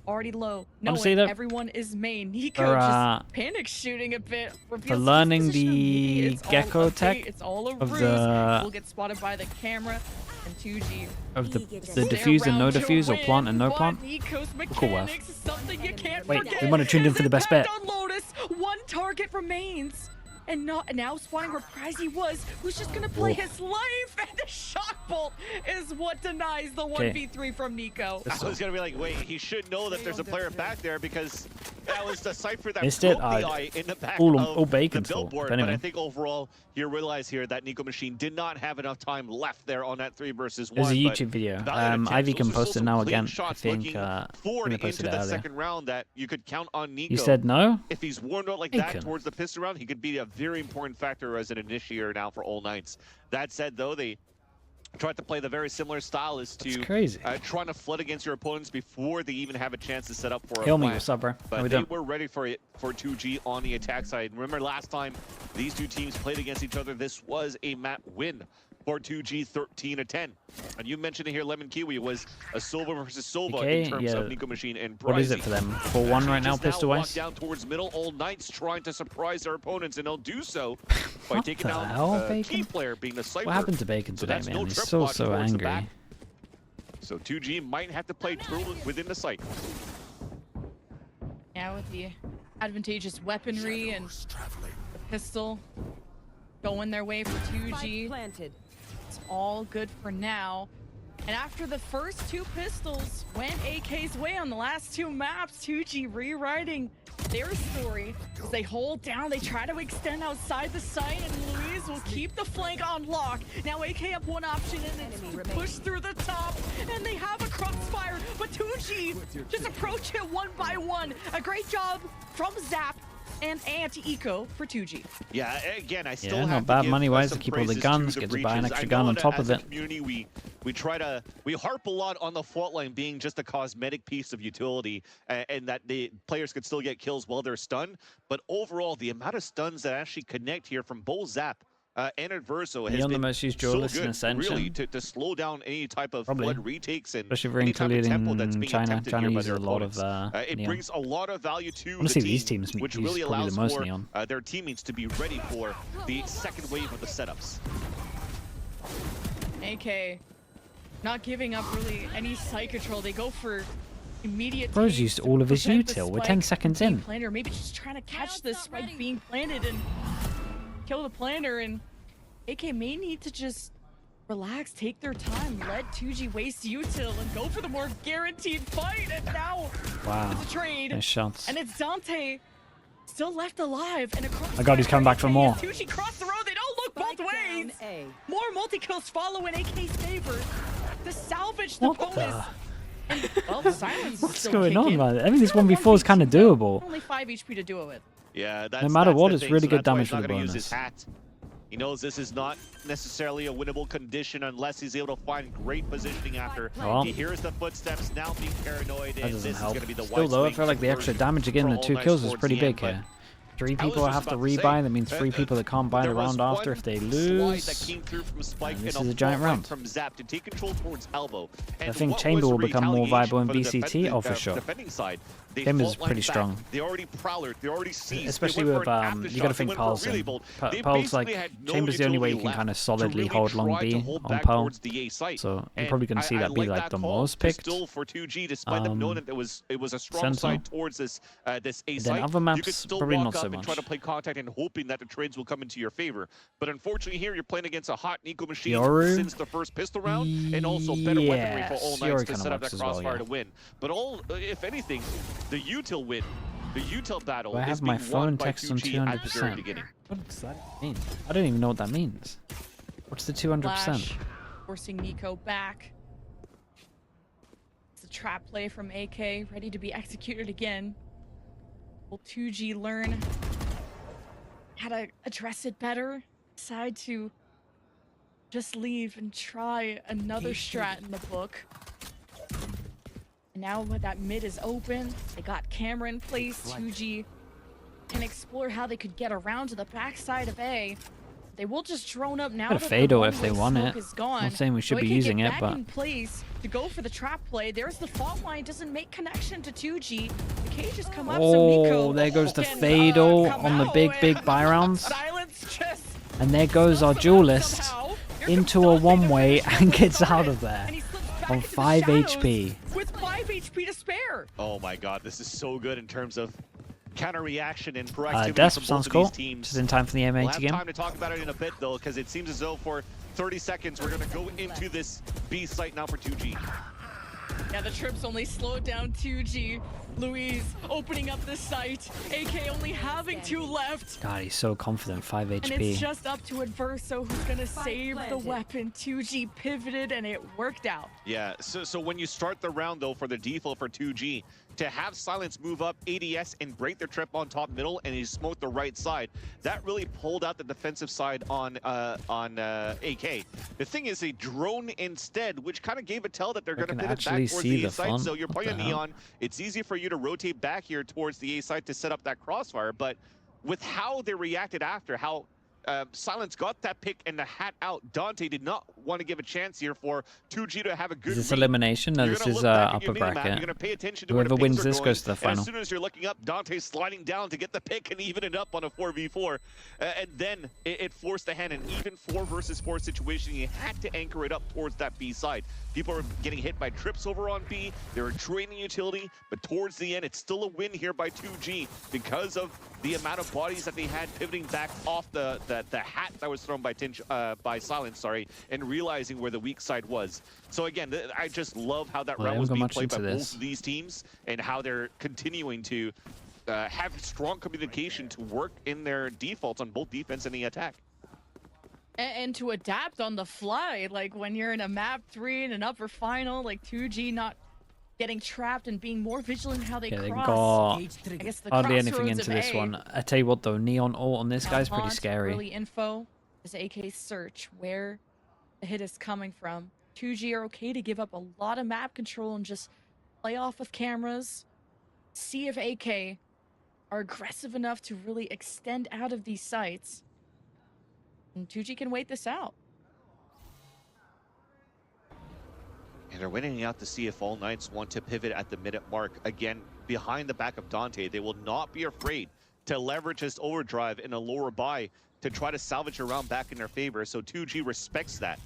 already low. Honestly, Knowing everyone is main. Nico for, just panic shooting a bit. for learning the gecko tech It's all a of ruse. the We'll get spotted by the camera. And 2G of the diffuse and no diffuse, or plant and no plant. Cool work. Wait, we want to tune in for the best bet. On Lotus, one target remains. And now spawning where Pricey was, who's just gonna play his life, and the shock bolt is what denies the 1v3 from Nico. I was gonna be like, wait, he should know that there's a player back there because that was the cipher that missed it. broke the eye in the back All of Bacon's the fault. billboard. Anyway. But I think overall, you realize here that Nico Machine did not have enough time left there on that 3 versus 1. There's a YouTube video. Ivy can post it now again. I think. Forward I posted into it the earlier. second round that you could count on Nico. You said no? If he's warmed out like that towards the pistol round, he could be a very important factor as an initiator now for all Knights. That said, though, they tried to play the very similar style as to trying to flood against your opponents before they even have a chance to set up for a Kill me, plan. what's up, bro? But they were ready for it for 2G on the attack side. Remember last time these two teams played against each other, this was a map win for 2G 13-10. And you mentioned it here, Lemon Kiwi was a Silva versus Silva in terms of Nico Machine and Pricey. What is it for them? 4-1 right now, pistol-wise? Down towards middle, all Knights trying to surprise their opponents, and they'll do so by taking the out hell, key player being the Cypher. What happened to Bacon today, man? He's so angry. So 2G might have to play turtle within the site. Yeah, with the advantageous weaponry and the pistol going their way for 2G. It's all good for now. And after the first 2 pistols went AK's way on the last 2 maps, 2G rewriting their story. As they hold down, they try to extend outside the site, and Louise will keep the flank on lock. Now AK have one option, and it's push through the top, and they have a crossfire, but 2G just approach it one by one. A great job from Zap and Eco for 2G. Yeah, again, I still have not bad money-wise to some keep all the praises guns, to the get to buy an breaches. extra I gun know on that top as of a it. community, we harp a lot on the fault line being just a cosmetic piece of utility, and that the players could still get kills while they're stunned. But overall, the amount of stuns that actually connect here from both Zap and Adverso has been the most used duelist in Ascension. really, to slow down any type of flood retakes and especially for any type of tempo that's including being China. attempted China here by uses their a lot of opponents. It neon. brings a lot of value to Honestly, the these team, teams which use really probably allows the most for neon. their teammates to be ready for the second wave of the setups. AK not giving up really any site control. They go for immediate. Bro's used all of his util. We're 10 seconds in. Planter, maybe just trying to catch this spike being planted and kill the planter. And AK may need to just relax, take their time, let 2G waste util and go for the more guaranteed fight. And now it's a trade. Nice shots. And it's Dante still left alive. And across My God, he's coming back for more. 2G crossed the road. They don't look both ways. More multi-kills follow in AK's favor to salvage the bonus. Well, silence What's still going on, kicking. man? I think this 1v4 is kind of doable. Only 5 HP to do it with. Yeah, No matter what, the it's thing. really So good that's why damage he's for not the gonna bonus. use his hat. He knows this is not necessarily a winnable condition unless he's able to find great positioning after he hears the footsteps, now being paranoid, and this is help. going to be the Still though, I feel like the extra damage again, the 2 kills is pretty big here. 3 people have to rebuy, that means 3 people that can't buy the round after if they lose. And this is a giant round. From Zap to take control towards Elbow. I think Chamber will become more viable in BCT, oh for sure. Chamber is pretty strong. They already prowler, they already seized. Especially with, you gotta think Pearl's in. Pearl's like, Chamber's the only way you can kind of solidly hold long B on Pearl. So you're probably going to see that be like the most picked. For 2G, despite them knowing that it was a strong side towards this A site. Then other maps, probably not so and much. try to play contact and hoping that the trades will come into your favor. But unfortunately here, you're playing against a hot Nico Machine since the first pistol round, and also better weaponry for all Knights to set up that crossfire to win. But if anything, the util win, the util battle is being won by 2G at the very beginning. What does that mean? I don't even know what that means. What's the 200%? Forcing Nico back. It's a trap play from AK, ready to be executed again. Will 2G learn how to address it better? Decide to just leave and try another strat in the book. And now that mid is open, they got camera in place. 2G can explore how they could get around to the backside of A. They will just drone up now. Got a Fado if they want it. I'm not saying we should be using it, but in place to go for the trap play. There's the fault line, doesn't make connection to 2G. The cage has come up. So Nico there goes the Fado on the big buy rounds. And there goes our duelist into a one-way and gets out of there on 5 HP. With 5 HP to spare. Oh my god, this is so good in terms of counter reaction and proactivity Desp from sounds both cool. of these teams. Just in time for the M80 we'll have game. time to talk about it in a bit though, because it seems as though for 30 seconds we're going to go into this B site now for 2G. Yeah, the trips only slowed down 2G. Louise opening up the site. AK only having 2 left. God, he's so confident. 5 HP. And it's just up to Adverso who's going to save the weapon. 2G pivoted and it worked out. Yeah, so when you start the round though for the default for 2G, to have Silence move up ADS and break their trip on top middle and he smoked the right side, that really pulled out the defensive side on AK. The thing is they drone instead, which kind of gave a tell that they're going to pivot back towards the A side. So you're playing Neon, it's easy for you to rotate back here towards the A side to set up that crossfire, but with how they reacted after, how Silence got that pick and the hat out, Dante did not want to give a chance here for 2G to have a good Is this read. elimination? No, this is upper bracket. You're gonna pay attention to whoever where the wins pings are this going. goes to the final. And as soon as you're looking up, Dante's sliding down to get the pick and even it up on a 4v4. And then it forced the hand. An even 4 versus 4 situation. You had to anchor it up towards that B side. People are getting hit by trips over on B. They were draining utility, but towards the end, it's still a win here by 2G because of the amount of bodies that they had pivoting back off the hat that was thrown by Silence, sorry, and realizing where the weak side was. So again, I just love how that round was being played by both of these teams and how they're continuing to have strong communication to work in their defaults on both defense and the attack. And to adapt on the fly, like when you're in a map 3 in an upper final, like 2G not getting trapped and being more vigilant in how they cross. They got hardly anything into this one. I tell you what though, Neon ult on this guy's pretty scary. Early info is AK search where the hit is coming from. 2G are okay to give up a lot of map control and just play off of cameras, see if AK are aggressive enough to really extend out of these sites. And 2G can wait this out. And they're waiting out to see if All Knights want to pivot at the minute mark. Again, behind the back of Dante, they will not be afraid to leverage this overdrive in a lower buy to try to salvage a round back in their favor. So 2G respects that.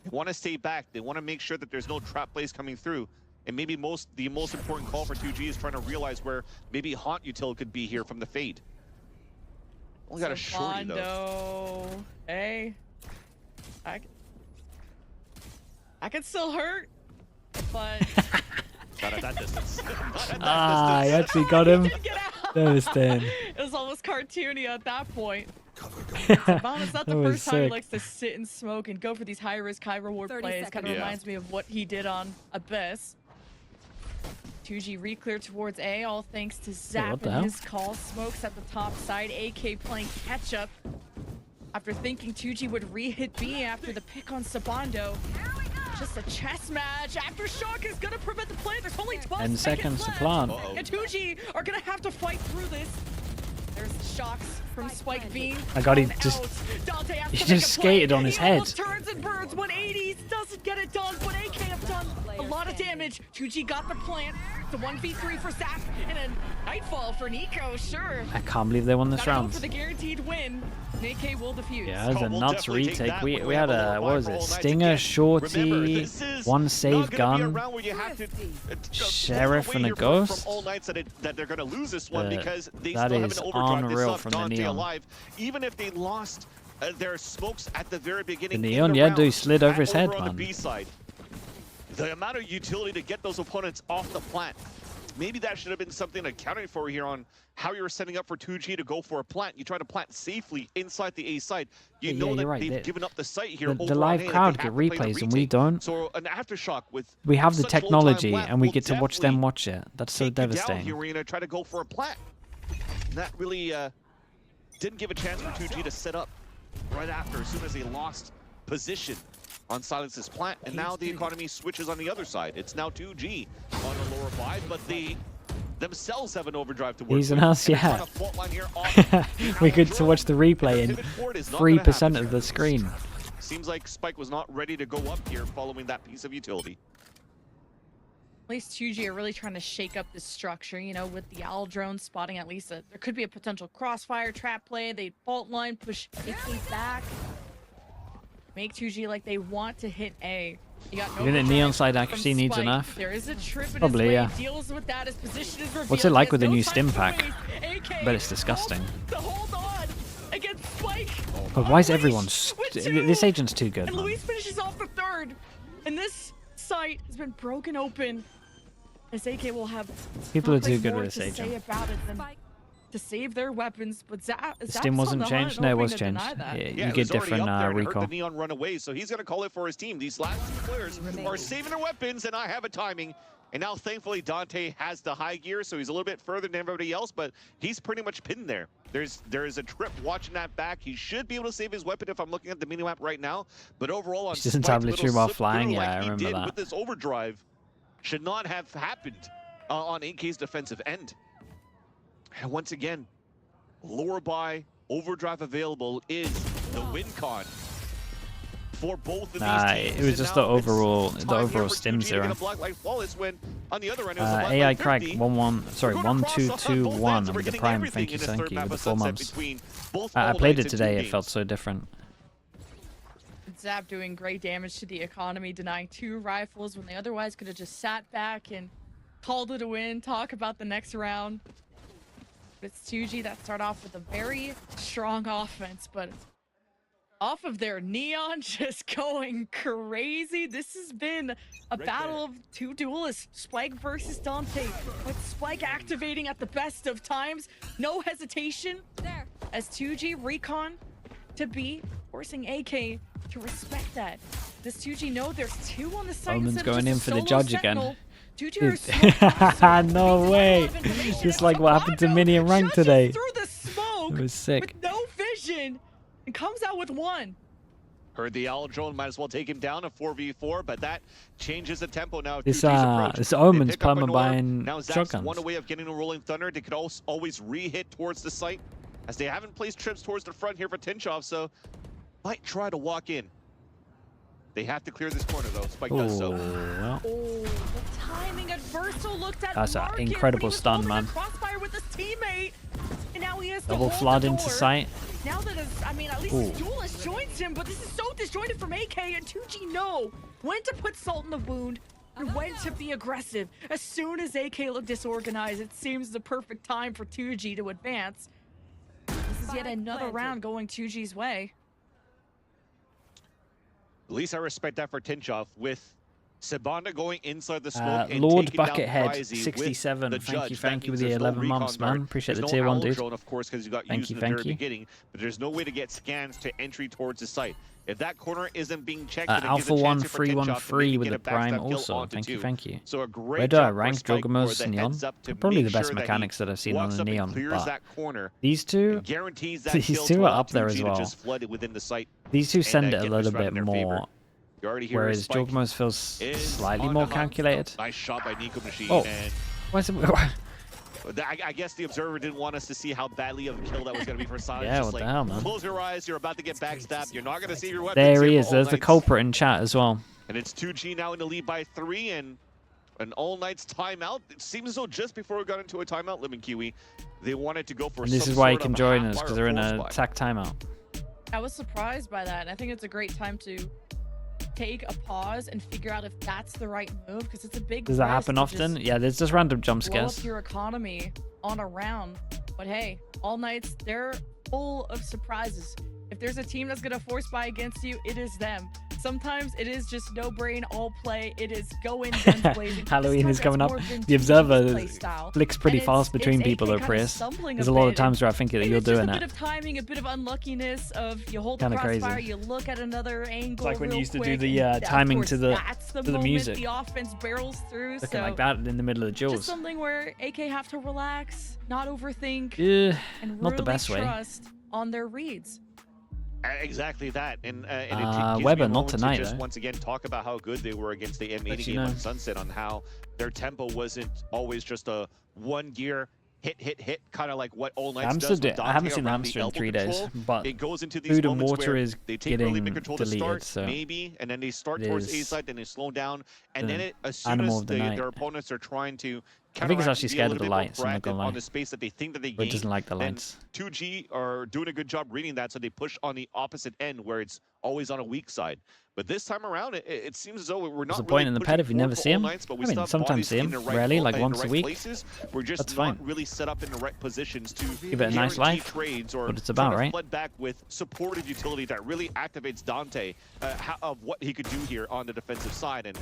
They want to stay back. They want to make sure that there's no trap plays coming through. And maybe the most important call for 2G is trying to realize where maybe Haunt Util could be here from the fade. Only got a shorty though. Hey, I can still hurt, but not at that distance. I actually got him. Devastating. It was almost cartoony at that point. Savannah's not the first time he likes to sit and smoke and go for these high-risk, high-reward plays. Kind of reminds me of what he did on Abyss. 2G re-clear towards A, all thanks to Zap and his call. Smokes at the top side. AK playing catch-up after thinking 2G would re-hit B after the pick on Sabando. Just a chess match. Aftershock is gonna prevent the play. There's only 12 seconds to plant. And 2G are gonna have to fight through this. There's the shocks from Spike Beam. I got he just skated on his head. Turns and burns 180s, doesn't get it done, but AK have done a lot of damage. 2G got the plant. It's a 1v3 for Zap and a nightfall for Nico, sure. I can't believe they won this round. For the guaranteed win, AK will defuse. Yeah, that was a nuts retake. We had a, what was it, Stinger, Shorty, one save gun, Sheriff and a Ghost. That they're going to lose this one because they that still is have an overdrive. unreal from the Neon. Alive. Even if they lost their smokes at the very beginning. The Neon, yeah, dude, slid over his head, man. The B side. The amount of utility to get those opponents off the plant. Maybe that should have been something accounted for here on how you were setting up for 2G to go for a plant. You try to plant safely inside the A site. You know that they've given up the site here. The live crowd get replays and we don't. So an aftershock with we have the technology and we get to watch them watch it. That's so devastating. Here we're gonna try to go for a plant. And that really didn't give a chance for 2G to set up right after, as soon as they lost position on Silence's plant, and now the economy switches on the other side. It's now 2G on the lower buy, but the themselves have an overdrive to work. He's an us, yeah. We get to watch the replay in 3% of the screen. Seems like Spike was not ready to go up here following that piece of utility. At least 2G are really trying to shake up this structure, you know, with the owl drone spotting at least there could be a potential crossfire trap play. They fault line, push AK back. Make 2G like they want to hit A. You got no neon side accuracy needs enough. There is a trip in Probably, his way. yeah. Deals with that. His position is revealed. What's it like with the no new time stim to pack? waste. AK, But it's disgusting. hold on against Spike. But why is everyone... This agent's too good, And man. Luis finishes off the third. And this site has been broken open. This AK will have People are too good more with this to say agent. about it than to save their weapons, but The stim wasn't changed? No, it was changed. Yeah, you get different recoil. The neon run away, so he's going to call it for his team. These last two players are saving their weapons, and I have a timing. And now, thankfully, Dante has the high gear, so he's a little bit further than everybody else, but he's pretty much pinned there. There is a trip watching that back. He should be able to save his weapon if I'm looking at the mini-map right now. But overall, on He doesn't have literally while flying. Yeah, I remember that. With this overdrive, should not have happened on AK's defensive end. And once again, lure by overdrive available is the win con for both of these teams. It was just the overall stim zero. AI Craig 1221 with the prime. Thank you with the 4 months. I played it today. It felt so different. Zap doing great damage to the economy, denying 2 rifles when they otherwise could have just sat back and called it a win. Talk about the next round. It's 2G that start off with a very strong offense, but off of their neon just going crazy. This has been a battle of 2 duelists, Spike versus Dante, with Spike activating at the best of times. No hesitation as 2G recon to B, forcing AK to respect that. Does 2G know there's 2 on the site? Omen's going in for the judge again. Dude, no way. Just like what happened to Mini and Rank today. Through the smoke it was sick. With no vision and comes out with 1. Heard the owl drone, might as well take him down, a 4v4, but that changes the tempo now. This Omen's perma buying now Zach's shotguns. one away of getting a rolling thunder. They could also always re-hit towards the site, as they haven't placed trips towards the front here for Tinchov, so might try to walk in. They have to clear this corner though. Spike does so. Well. Oh, the timing at first looked at That's an Marcus incredible stun, man. Crossfire with his teammate, and now he has to Double hold flood the into door. sight. Now that at least his duelist joins him, but this is so disjointed from AK, and 2G know when to put salt in the wound and when to be aggressive. As soon as AK looked disorganized, it seems the perfect time for 2G to advance. This is yet another round going 2G's way. At least I respect that for Tinchov, with Sabanda going inside the smoke and Lord taking Buckethead down 67. Thank you with the there's 11 no months, recon man. guard. Appreciate the There's tier no 1, owl dude. drone, of course, because you got Thank used you, in the very thank you. beginning, but there's no way to get scans to entry towards the site. If that corner isn't being checked, Alpha 1313 with the prime also. Thank you. So a great Where do I job rank for Spike for Jogamos the Neon? heads up to Probably make the best sure that mechanics he that I've seen on walks the up and Neon. clears But that corner. these two, Guarantees that these two are up there as well. just flooded within the site. These two send and, it a get little this round bit in their favor. more. You already hear Whereas Spike Jogamos feels slightly on more the hunt. calculated. Nice shot by Nico Machine. Oh. And Why is it? I guess the observer didn't want us to see how badly of a kill that was going to be for Silence. Yeah, Just what like, the hell, man? Close your eyes. You're about to get backstabbed. You're not going to see your weapons. There he here is. for All There's the Knights. culprit in chat as well. And it's 2G now in the lead by 3, and an All Knights timeout. It seems as though just before we got into a timeout, Lemon Kiwi, they wanted to go for And this some is why you sort can of join half us, fire because they're in force a buy. attack timeout. I was surprised by that, and I think it's a great time to take a pause and figure out if that's the right move, because it's a big Does that risk happen to often? just Yeah, there's just random jump blow up scares. your economy on a round. But hey, All Knights, they're full of surprises. If there's a team that's gonna force buy against you, it is them. Sometimes it is just no brain, all play. It is go in guns blazing. Halloween is coming up. The Observer flicks pretty fast between people though, Prius. There's a lot of times where I think that you're doing a bit it. of timing, a bit of unluckiness of you hold the Kinda crossfire, crazy. you look at another angle. It's like when you real used to do quick, the, and of timing course, to the- that's the to the moment music. The offense barrels through. Looking so like that in the middle of the just jaws. something where AK have to relax, not overthink, Yeah, and not the really best way. trust on their reads. Exactly that, and it gives Weber, me a not moment tonight, to just though. once again talk about how good they were against the M80 game on Sunset, on how their tempo wasn't always just a one gear hit, kind of like what All Knights does with Dante. I haven't seen the around hamster the in 3 control. days, but It goes into these food and moments water where is they take early getting mid-control to deleted, start, so maybe, and then they start towards A side, then they slow down, and then as soon animal as of the night. their opponents are trying to I think it's actually be a scared of little the bit more lights, I'm not gonna proactive lie. on the space that they think that they But it gain, doesn't like the then lights. 2G are doing a good job reading that, so they push on the opposite end where it's always on a weak side. But this time around, it seems as though we're not What's the really point in the pushing pet if you never forward see for all him? Knights, but we I mean, still have sometimes bodies see him, in the right rarely, like in the once a right week. places. We're just That's not fine. really set up in the right positions to Give it a nice guarantee life. trades or What it's about, right? flood back with supportive utility that really activates Dante of what he could do here on the defensive side. And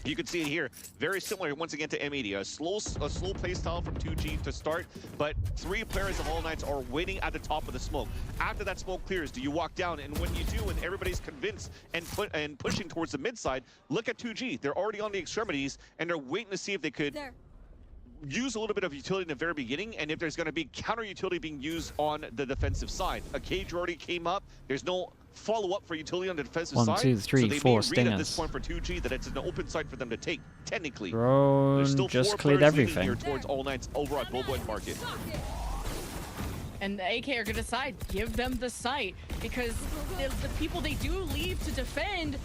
you can see it here, very similar once again to M80. A slow play style from 2G to start, but 3 players of All Knights are waiting at the top of the smoke. After that smoke clears, do you walk down? And when you do, and everybody's convinced and pushing towards the mid side, look at 2G. They're already on the extremities, and they're waiting to see if they could use a little bit of utility in the very beginning, and if there's going to be counter utility being used on the defensive side. A cage already came up. There's no follow-up for utility on the defensive side. 1, 2, 3, so they 4 may read at this stingers. point for 2G that it's an open site for them to take, technically. Drone There's still just 4 cleared players leading everything. here towards All Knights over at Global End Market. And the AK are going to decide, give them the site, because the people they do leave to defend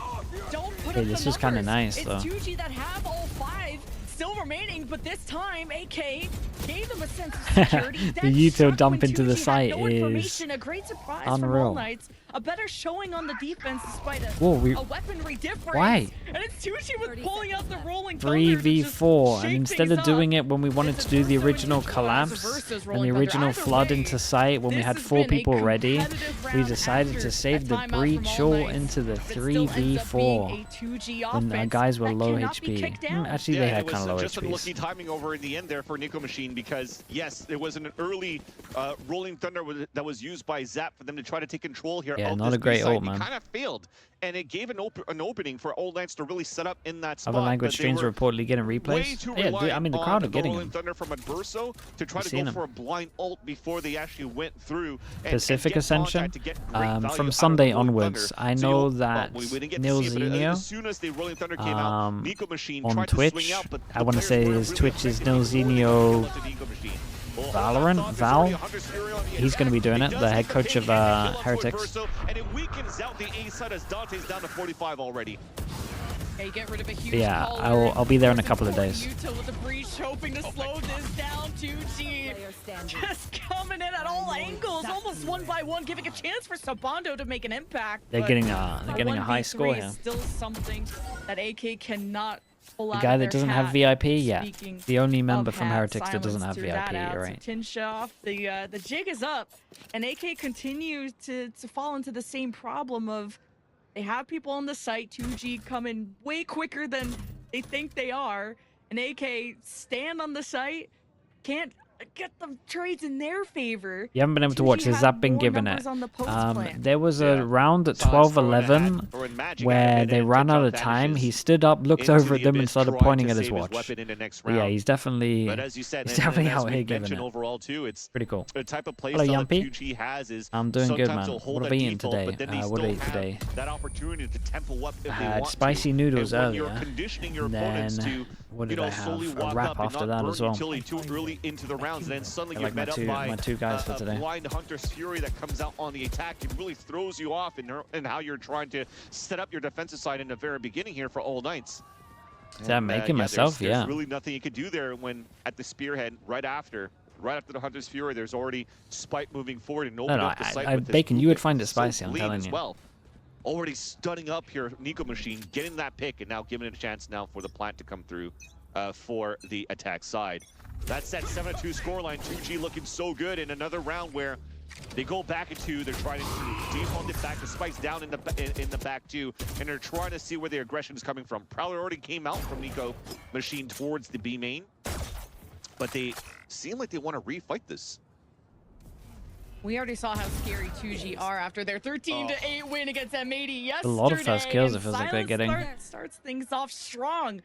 don't put up the this is kind of numbers. nice, though. It's 2G that have all 5 still remaining, but this time AK gave them a sense of security. The util dump into the 2G had site no is information. A great surprise from unreal. All Knights. A better showing on the defense despite a weaponry difference. Why? And it's 2G with pulling out the rolling thunder to just 3v4, and shake instead things of doing up. it when we wanted to do the original collapse and the original flood into sight when we had 4 people ready, we decided to save the breach all into the 3v4 when our guys were low HP. Actually, they had kind of low just HP. Lucky timing over in the end there for Nico Machine, because yes, there was an early rolling thunder that was used by Zap for them to try to take control here. Yeah, of not this a great site. ult, man. It kind of failed, and it gave an opening for All Knights to really set up in that spot. Other language streams are reportedly getting replays. Yeah, I mean, the crowd are getting them. Thunder from Adverso to try to go for a blind ult before they actually went through Pacific Ascension. From Sunday onwards, I know that Nilzinho on Twitch, I want to say his Twitch is Nilzinho Val. He's going to be doing it, the head coach of Heretics. And it weakens out the A side as Dante's down to 45 already. Okay, get rid of a huge Yeah, I'll be there in a couple of days. Util with the breach, hoping to slow this down. 2G just coming in at all angles, almost 1 by 1, giving a chance for Sabando to make an impact. They're getting a high score here. Still something that AK cannot pull out. The guy that doesn't have VIP, yeah. The only member from Heretics Heretics that doesn't have VIP, you're right. Tinshaw, the jig is up, and AK continues to fall into the same problem of they have people on the site, 2G coming way quicker than they think they are, and AK stand on the site, can't get the trades in their favor. You haven't been able to watch. Has that been given it? There was a round at 12-11 where they ran out of time. He stood up, looked over at them, and started pointing at his watch. Yeah, he's definitely out here giving it. Overall too, it's pretty cool. The type of play Hello, style Yumpy. 2G has is I'm doing good, man. they'll hold What have that I eaten default, today? but then they What still I ate today? have that opportunity to tempo up if they Had want spicy to. noodles And when earlier. You're conditioning your And opponents then, to, what did I have? slowly A walk wrap up and after not that burn as well. utility too early into the rounds, and then suddenly I you're like met up by my two guys for a today. blind Hunter's Fury that comes out on the attack. It really throws you off in how you're trying to set up your defensive side in the very beginning here for All Knights. I'm making myself, there's really nothing you could do there when at the spearhead right after the Hunter's Fury, there's already Spike moving forward and opening up the site with this Bacon, you would movement. find it So spicy, I'm clean telling as you. well. Already stunning up here, Nico Machine, getting that pick, and now giving it a chance now for the plant to come through for the attack side. That's that 7-2 scoreline. 2G looking so good in another round where they go back into, they're trying to default it back. The Spike's down in the back too, and they're trying to see where the aggression is coming from. Prowler already came out from Nico Machine towards the B main, but they seem like they want to refight this. We already saw how scary 2G are after their 13-8 win against M80 yesterday. A lot of first kills, it feels like they're getting. Starts things off strong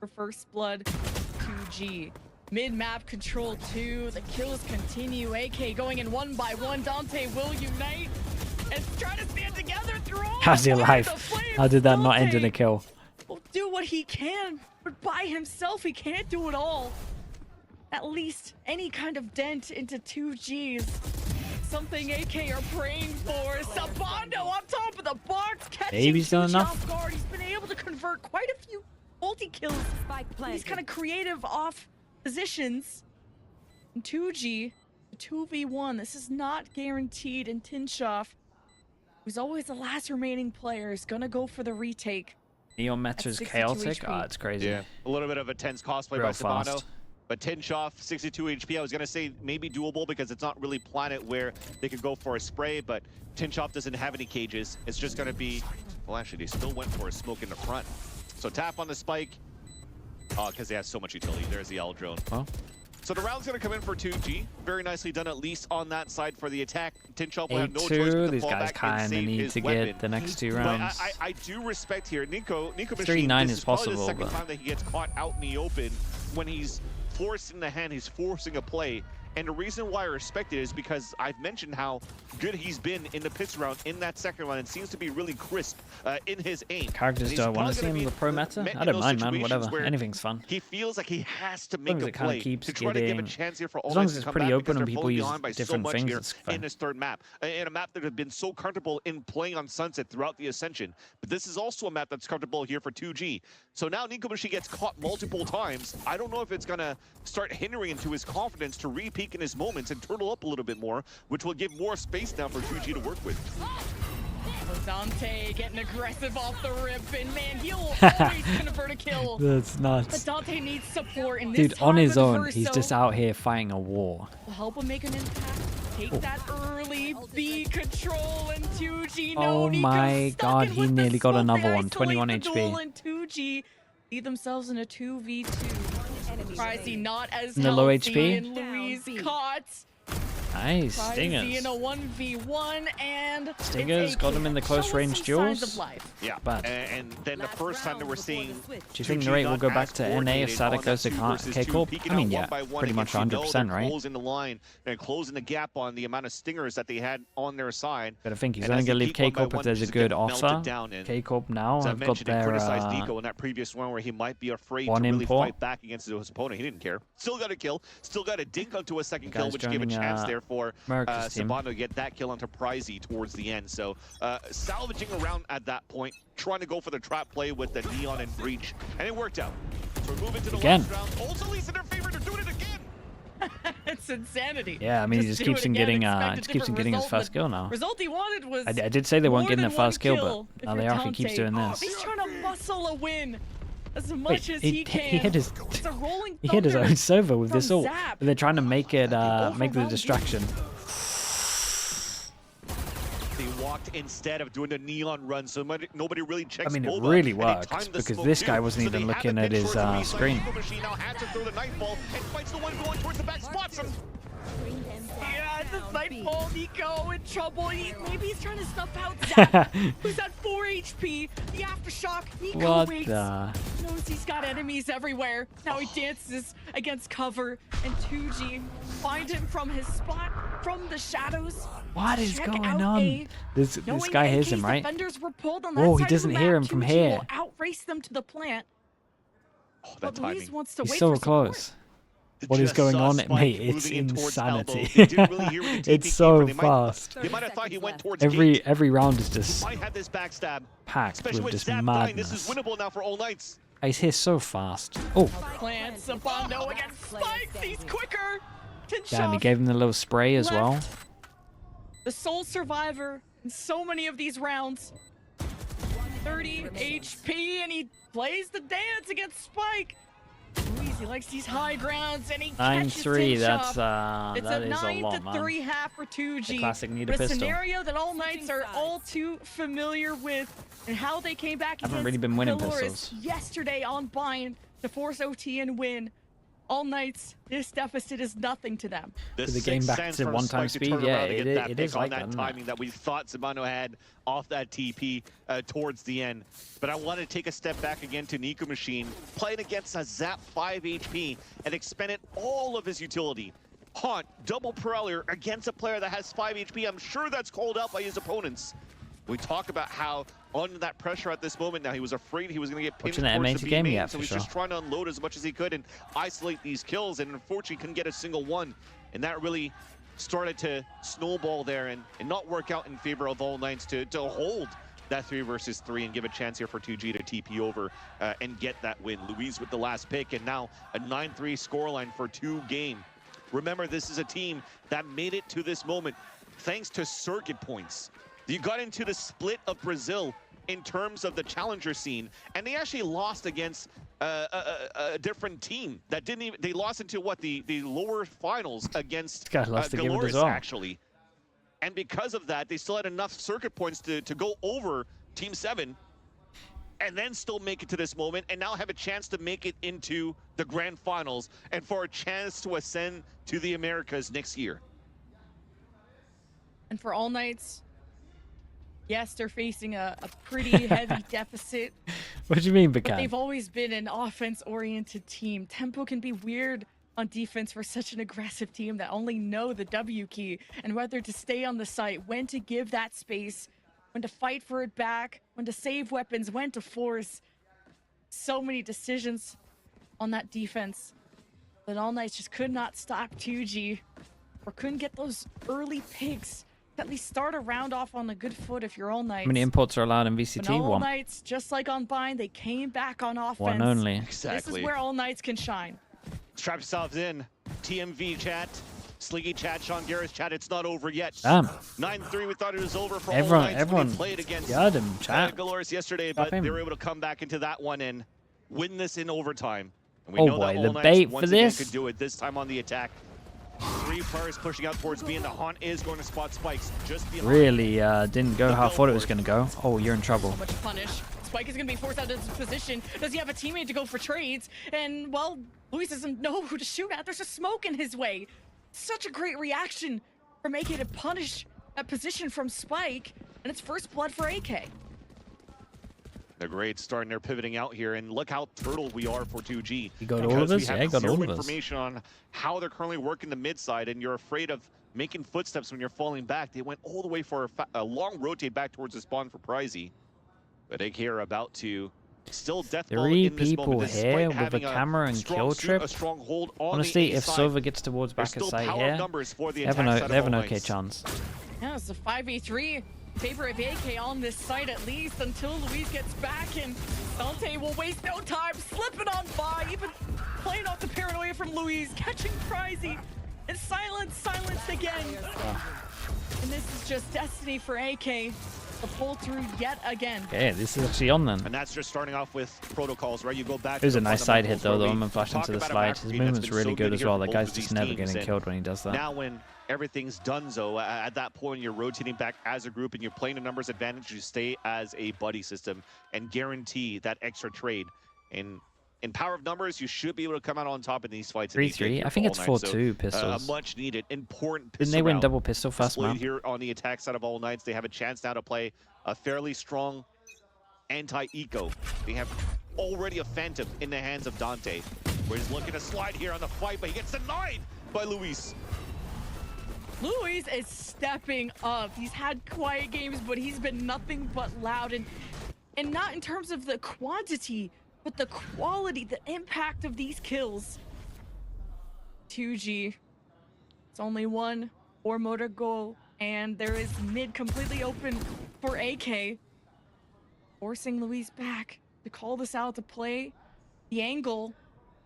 for First Blood 2G. Mid-map control 2, the kills continue. AK going in 1 by 1. Dante will unite. and try to stand together through all How's he the alive? flames. How did that not end in a kill? Will do what he can, but by himself he can't do it all. At least any kind of dent into 2Gs. Something AK are praying for. Sabando on top of the box, catching Baby's done enough. off guard. He's been able to convert quite a few multi-kills. He's kind of creative off positions. And 2G, 2v1. This is not guaranteed. And Tinshoff, who's always the last remaining player, is gonna go for the retake. Neon Meta's chaotic. Oh, it's crazy. Yeah, a little bit of a tense cosplay by Sabano. But Tinshoff, 62 HP, I was going to say maybe doable because it's not really Planet where they could go for a spray, but Tinshoff doesn't have any cages. It's just going to be, well, actually, they still went for a smoke in the front. So tap on the spike, because they have so much utility. There's the L drone. Well. So the round's going to come in for 2G. Very nicely done, at least on that side for the attack. Tinshoff will have no choice but to these fall guys back kind and of save need his to weapon. get the next 2 rounds. But I do respect here. Nico Machine, 3-9 this is probably possible, the second but time that he gets caught out in the open when he's forcing the hand, he's forcing a play. And the reason why I respect it is because I've mentioned how good he's been in the pits round in that second round and seems to be really crisp in his aim. Characters don't want to see him in the pro meta? I don't mind, man. Whatever. Anything's fun. He feels like he has to make a play to try getting, to give a chance here for all as long as it's pretty open and people use different things, here it's fun. in this third map. In a map that have been so comfortable in playing on Sunset throughout the Ascension. But this is also a map that's comfortable here for 2G. So now Nico Machine gets caught multiple times. I don't know if it's going to start hindering into his confidence to re-peak in his moments and turtle up a little bit more, which will give more space now for 2G to work with. Dante getting aggressive off the rip, and man, he'll always convert a kill. That's nuts. But Dante needs support in this Dude, on his own, he's Verso. just out here fighting a war. Will help him make an impact. Take that early B control, and 2G. Oh my god, he nearly got another one. 21 HP. And 2G lead themselves in a 2v2. Pricey not as in the low healthy, HP. and Louise caught. Nice, Stingers. In Stingers. a 1v1, and Stingers got him in the close range duels. Yeah, but and then the first time that we're seeing. Do you think Narrate will go back to NA if Sada goes to K-Corp? I mean, yeah, pretty much 100%, right? Closing the line and closing the gap on the amount of stingers that they had on their side. But I think he's only going to leave K-Corp if there's a good offer. K-Corp now, I've got their criticized Nico in that previous one where he might be afraid to really fight back against his opponent. He didn't care. Still got a kill. Still got a dink onto a second kill, which gave a chance there for Sabano to get that kill onto Pricey towards the end. So salvaging around at that point, trying to go for the trap play with the Neon and Breach, and it worked out. So we're moving to the last round. Also, at least in their favor, they're doing it again. It's insanity. Yeah, I mean, he just keeps on getting, his first kill now. Result he wanted was I did say they weren't getting their first kill, but now they are. He keeps doing this. He's trying to muscle a win. As much as he can. He hit his own server with this ult. But they're trying to make it make the distraction. They walked instead of doing the Neon run, so nobody really checks. I mean, it really worked because this guy wasn't even looking at his screen. Now has to throw the Nightfall and fights the one going towards the back, spots him. Yeah, this Nightfall, Nico in trouble. Maybe he's trying to snuff out Zap, who's at 4 HP. The Aftershock, Nico waits. Knows he's got enemies everywhere. Now he dances against cover, and 2G find him from his spot, from the shadows. What is going on? This guy hears him, right? Oh, he doesn't hear him from here. Outrace them to the plant. Oh, that timing. He's so close. What is going on, mate? It's insanity. It's so fast. They might have thought he went towards every round is just packed with just madness. This is winnable now for all Knights. He's here so fast. Oh. Plant Sabando against Spikes. He's quicker. Damn, he gave him the little spray as well. The sole survivor in so many of these rounds. 30 HP, and he plays the dance against Spike. He likes these high grounds, and he catches 9-3. It's that is a lot, man. 9-3 half for 2G. The classic need a pistol. Scenario that all Knights are all too familiar with, and how they came back haven't really been winning Dolores pistols yesterday on Bind to force OT and win. All Knights, this deficit is nothing to them. The game back to one-time speed, yeah, it is like that timing that we thought Sabano had off that TP towards the end. But I want to take a step back again to Nico Machine, playing against a Zap 5 HP and expended all of his utility. Haunt, double Prowler against a player that has 5 HP. I'm sure that's called out by his opponents. We talk about how under that pressure at this moment now, he was afraid he was going to get pinned towards the B main, so he's just trying to unload as much as he could and isolate these kills, and unfortunately couldn't get a single one. And that really started to snowball there and not work out in favor of All Knights to hold that 3 versus 3 and give a chance here for 2G to TP over and get that win. Luis with the last pick, and now a 9-3 scoreline for 2 game. Remember, this is a team that made it to this moment thanks to circuit points. You got into the split of Brazil in terms of the challenger scene, and they actually lost against a different team that didn't even, they lost into what, the lower finals against Galores, actually. And because of that, they still had enough circuit points to go over Team 7 and then still make it to this moment, and now have a chance to make it into the grand finals and for a chance to ascend to the Americas next year. And for All Knights, yes, they're facing a pretty heavy deficit. What do you mean, but they've always been an offense-oriented team. Tempo can be weird on defense for such an aggressive team that only know the W key and whether to stay on the site, when to give that space, when to fight for it back, when to save weapons, when to force. So many decisions on that defense that All Knights just could not stop 2G or couldn't get those early picks. At least start a round off on a good foot if you're All Knights. How many imports are allowed in VCT? But All Knights, just like on Bind, they came back on offense. One only. Exactly. This is where All Knights can shine. Strap yourselves in. TMV chat, Sliggy chat, Sean Garris chat. It's not over yet. Damn. 9-3. We thought it was over for everyone, All Knights when they played against Galores yesterday, but they were able to come back into that one and win this in overtime. And we know that All Knights once again could do it, this time on the attack. 3 players pushing out towards B, and the Haunt is going to spot Spikes just behind. Really didn't go how I thought it was going to go. Oh, you're in trouble. So much punish. Spike is going to be forced out of his position. Does he have a teammate to go for trades? And, well, Luis doesn't know who to shoot at. There's a smoke in his way. Such a great reaction from AK to punish that position from Spike. And it's first blood for AK. The grades starting their pivoting out here, and look how turtle we are for 2G. You got all of us? Yeah, got all of us. Information on how they're currently working the mid side, and you're afraid of making footsteps when you're falling back. They went all the way for a long rotate back towards the spawn for Pricey. But AK are about to still death ball in this moment. 3 people here with a camera and kill trip. Honestly, if Silver gets towards back of sight here, they have an okay chance. Yeah, it's a 5v3. Favor of AK on this side at least until Luis gets back, and Dante will waste no time slipping on by, even playing off the paranoia from Luis, catching Pricey, and silenced again. And this is just destiny for AK to pull through yet again. Okay, this is actually on then. And that's just starting off with protocols, right? You go back. It was a nice side hit though, the woman flashed into the slide. His movement's really good as well. That guy's just never getting killed when he does that. Now when everything's done, so at that point you're rotating back as a group and you're playing a numbers advantage. You stay as a buddy system and guarantee that extra trade. And in power of numbers, you should be able to come out on top in these fights. 3-3. I think it's 4-2 pistols. Much needed, important pistol. Didn't they win double pistol first round? Here on the attack side of All Knights, they have a chance now to play a fairly strong anti-eco. They have already a Phantom in the hands of Dante, where he's looking to slide here on the fight, but he gets denied by Luis. Luis is stepping up. He's had quiet games, but he's been nothing but loud, and not in terms of the quantity, but the quality, the impact of these kills. 2G. It's only one 4-motor goal, and there is mid completely open for AK. Forcing Luis back to call this out, to play the angle,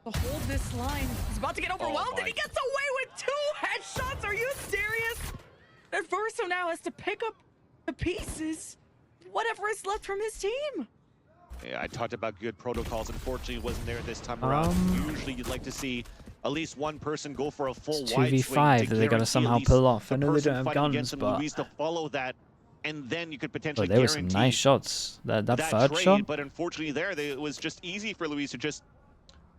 to hold this line. He's about to get overwhelmed, and he gets away with 2 headshots. Are you serious? Verso now has to pick up the pieces, whatever is left from his team. Yeah, I talked about good protocols. Unfortunately, it wasn't there this time around. Usually, you'd like to see at least one person go for a full wide 2v5 that they got to somehow pull off. I know they don't have guns, but Luis to follow that, and then you could potentially there were some nice shots. That third trade, shot. But unfortunately, it was just easy for Luis to just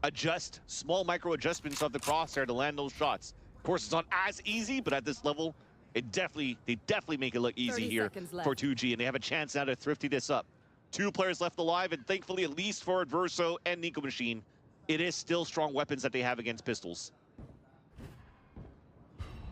adjust small micro adjustments of the crosshair to land those shots. Of course, it's not as easy, but at this level, they definitely make it look easy here for 2G, and they have a chance now to thrifty this up. 2 players left alive, and thankfully, at least for Adverso and Nico Machine, it is still strong weapons that they have against pistols.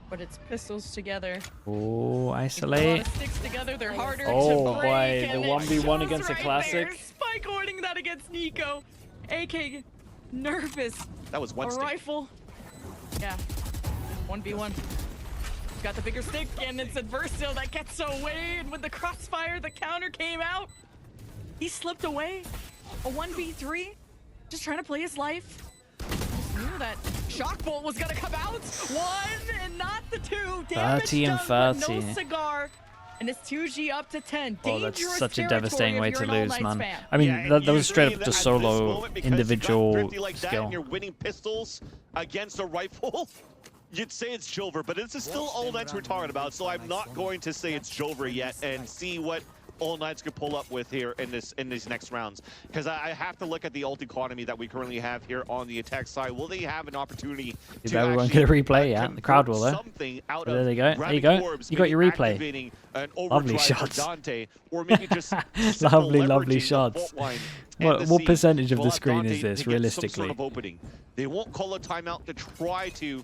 But it's pistols together. Oh, isolate. Sticks together, they're harder oh to boy, the 1v1 against right a classic. There. Spike hoarding that against Nico. AK nervous. That was one a stick. Rifle. Yeah. 1v1. Got the bigger stick, and it's Adverso that gets away. And with the crossfire, the counter came out. He slipped away. A 1v3. Just trying to play his life. Knew that shock bolt was gonna come out. 1 and not the 2. 30 and 30. No cigar. And it's 2G up to 10. Oh, that's Dangerous such a devastating way to lose, man. fan. I mean, Yeah, that was straight up the solo individual like skill. and you're winning pistols against a rifle. You'd say it's Jover, but this is still All Knights we're talking about, so I'm not going to say it's Jover yet and see what All Knights could pull up with here in these next rounds, because I have to look at the ult economy that we currently have here on the attack side. Will they have an opportunity to everyone get a replay? Yeah, the crowd will, though. Something out there of they go. There you go. Orbs, you got your replay. Lovely shots. Dante, or maybe just lovely shots. What percentage of the screen Dante is this to get realistically? Some sort of opening. They won't call a timeout to try to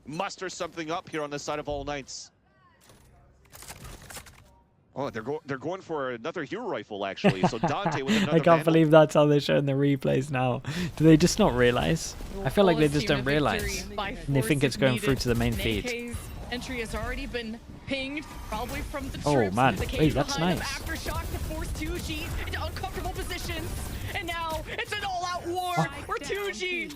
muster something up here on the side of All Knights. Oh, they're going for another hero rifle, actually. So Dante with another I can't believe that's how they're showing the replays now. Do they just not realize? I feel like they just don't realize. And they think it's going through to the main feed. Entry has already been pinged, probably from the oh trips. man, The wait, that's nice. Aftershock to force 2G into uncomfortable positions. And now it's an all-out war where 2G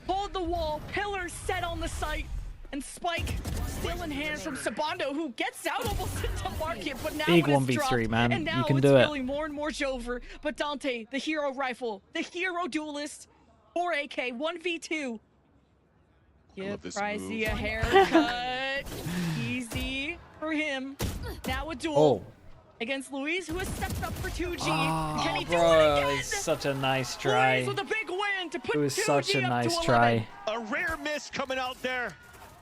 hold the wall, pillar set on the site. And Spike still in hands from Sabando, who gets out almost into market, but now big it's 1v3, dropped, man. and now You can it's do it. feeling more and more Jover. But Dante, the hero rifle, the hero duelist, 4AK, 1v2. Give Pricey a haircut. Easy for him. Now a duel against Luis, who has stepped up for 2G. Can he do it again? Such a nice try. Luis with a big win to put It was 2G such a up nice to try. A rare miss coming out there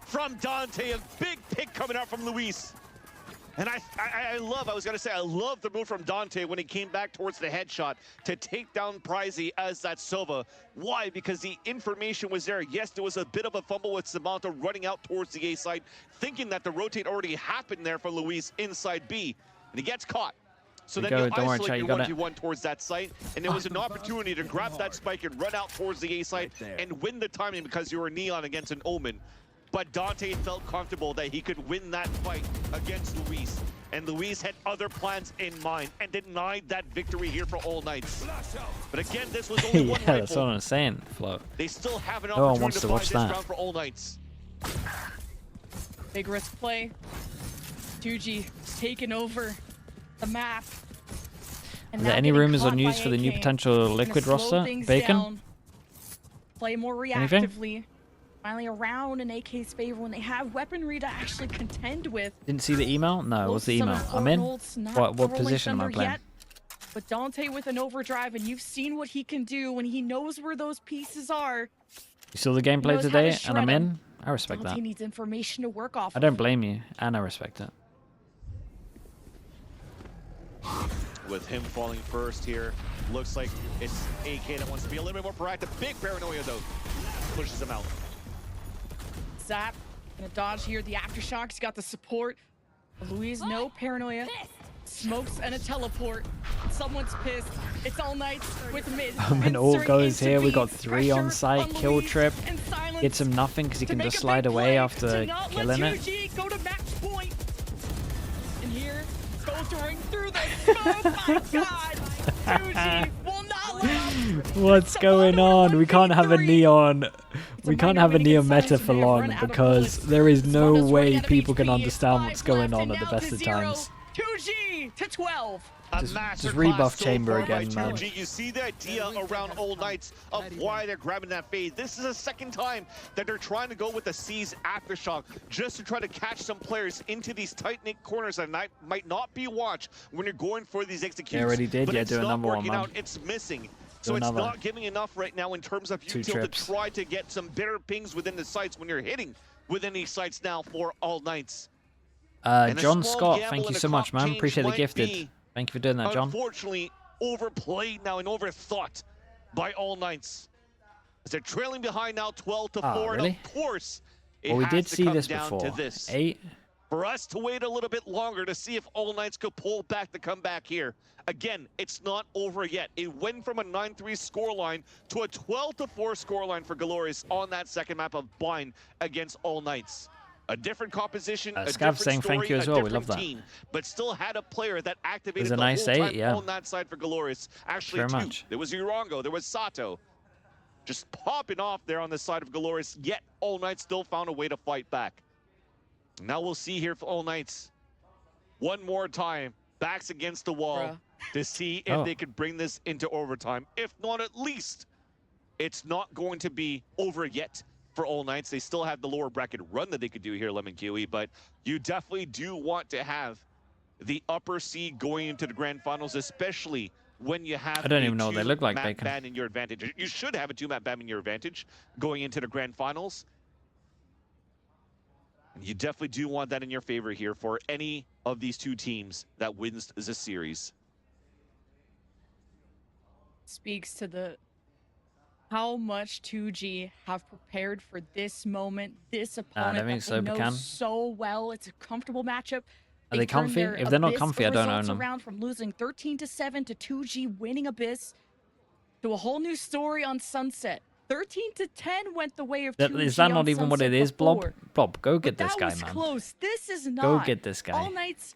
from Dante, a big pick coming out from Luis. And I love the move from Dante when he came back towards the headshot to take down Pricey as that Silva. Why? Because the information was there. Yes, there was a bit of a fumble with Samantha running out towards the A side, thinking that the rotate already happened there for Luis inside B, and he gets caught. So then you isolate your 1v1 towards that site, and there was an opportunity to grab that spike and run out towards the A site and win the timing because you were Neon against an Omen. But Dante felt comfortable that he could win that fight against Luis. And Luis had other plans in mind and denied that victory here for All Knights. But again, this was only one rifle. That's what I'm saying, Flo. They still have an No one opportunity wants to to watch find this that. round for All Knights. Big risk play. 2G taking over the map. Are there any rumors or news for the new potential Liquid roster? Bacon? Down. Play more reactively. Finally around in AK's favor when they have weaponry to actually contend with. Didn't see the email? No, what's the email? I'm in? What position am I playing? Yet, but Dante with an overdrive, and you've seen what he can do when he knows where those pieces are. You saw the gameplay today and I'm in? I respect that. Dante needs information to work off. I don't blame you, and I respect it. With him falling first here, looks like it's AK that wants to be a little bit more proactive. Big paranoia though, pushes him out. Zap gonna dodge here. The aftershocks got the support. Luis, no paranoia. Smokes and a teleport. Someone's pissed. It's All Knights with mid. When all goes here, we got 3 on site. Kill trip. Gets him nothing because he can just slide away after killing it. Go to match point. And here, filtering through the smoke. My God, 2G will not let up. What's going on? We can't have a neon. We can't have a neon meta for long because there is no way people can understand what's going on at the best of times. 2G to 12. Just rebuff chamber again, man. You see the idea around All Knights of why they're grabbing that fade. This is the second time that they're trying to go with the C's Aftershock just to try to catch some players into these tight-knit corners that might not be watched when you're going for these executions. They already did, yeah, do another one, man. It's missing. So it's not giving enough right now in terms of util to try to get some better pings within the sites when you're hitting within these sites now for All Knights. John Scott, thank you so much, man. Appreciate the gifted. Thank you for doing that, John. Unfortunately, overplayed now and overthought by All Knights. As they're trailing behind now 12-4. Really? Of course, Well, we did see this before. 8. For us to wait a little bit longer to see if All Knights could pull back the comeback here. Again, it's not over yet. It went from a 9-3 scoreline to a 12-4 scoreline for Glorious on that second map of Blind against All Knights. A different composition, a different saying story, thank you as well. We love that. Team, but still had a player that activated a the nice whole 8, time yeah. on that side for Glorious. Actually, very 2. much. There was Urango, there was Sato. Just popping off there on the side of Glorious, yet All Knights still found a way to fight back. Now we'll see here for All Knights. One more time, backs against the wall to see if they could bring this into overtime. If not, at least it's not going to be over yet for All Knights. They still have the lower bracket run that they could do here, Lemon Kiwi, but you definitely do want to have the upper seed going into the grand finals, especially when you have I don't even know what they look like, Bacon. ban in your advantage. You should have a 2-map ban in your advantage going into the grand finals. You definitely do want that in your favor here for any of these 2 teams that wins this series. Speaks to how much 2G have prepared for this moment, this opponent that they know so well. It's a comfortable matchup. Are they comfy? If they're not comfy, I don't own them. Around from losing 13-7 to 2G winning Abyss to a whole new story on Sunset. 13-10 went the way of 2G. Is that not even what it is, Blob? Blob, go get this guy, man. That was close. This is not. Go get this guy. All Knights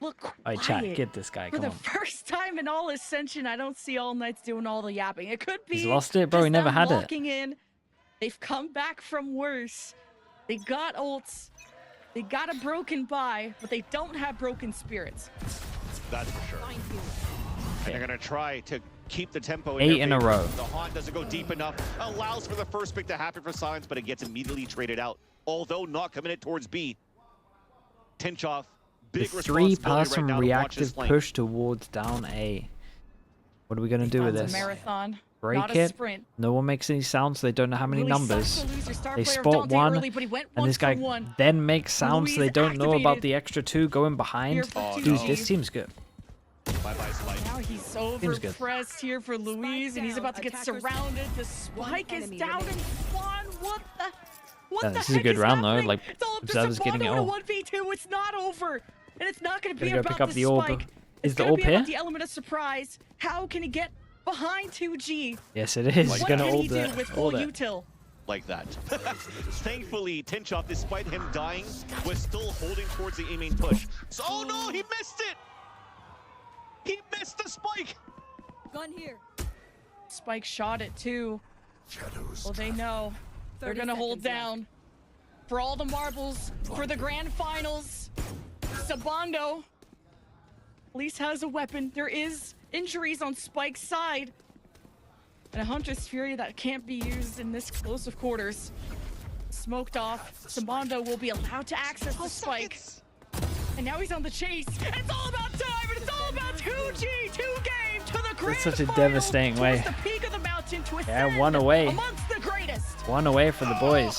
look quiet. All right, chat, get this guy. For the first time in all Ascension, I don't see All Knights doing all the yapping. It could be. He's lost it, bro. He never had it. In. They've come back from worse. They got ults. They got a broken buy, but they don't have broken spirits. That's for sure. And they're going to try to keep the tempo 8 in a row. The haunt doesn't go deep enough. Allows for the first pick to happen for Silence, but it gets immediately traded out. Although not committed towards B. Tinchoff, big responsibility 3 pass from right reactive push towards down A. What are we going to do with this? Marathon. Break it. No one makes any sounds. So they don't know how many numbers. They spot 1, and this guy then makes sounds. So they don't know about the extra 2 going behind. Dude, this team's good. Now he's overpressed here for Luis, and he's about to get surrounded. The spike is down in spawn. What the this is a good round though. Like Observer's getting it all. 1v2. It's not over, and it's not going to be go about pick up the orb. spike. Is the orb here? The element of surprise. How can he get behind 2G? Yes, it is. He's going to ult it. With full util? Like that. Thankfully, Tinchoff, despite him dying, was still holding towards the A-main push. So, oh no, he missed it! He missed the spike! Gun here. Spike shot it too. Well, they know. They're going to hold down. For all the marbles, for the grand finals, Sabando at least has a weapon. There is injuries on Spike's side. And a Huntress Fury that can't be used in this close of quarters. Smoked off. Sabando will be allowed to access the spike. And now he's on the chase. It's all about time, and it's all about 2G, 2-game to the grand That's such a final, devastating way. The peak of the mountain to yeah, 1 away. Amongst the greatest. 1 away for the boys.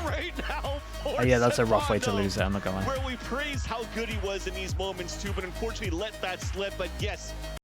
Right now yeah, that's a rough way to lose it, I'm not gonna lie. Where we praise how good he was in these moments too, but unfortunately let that slip. But yes,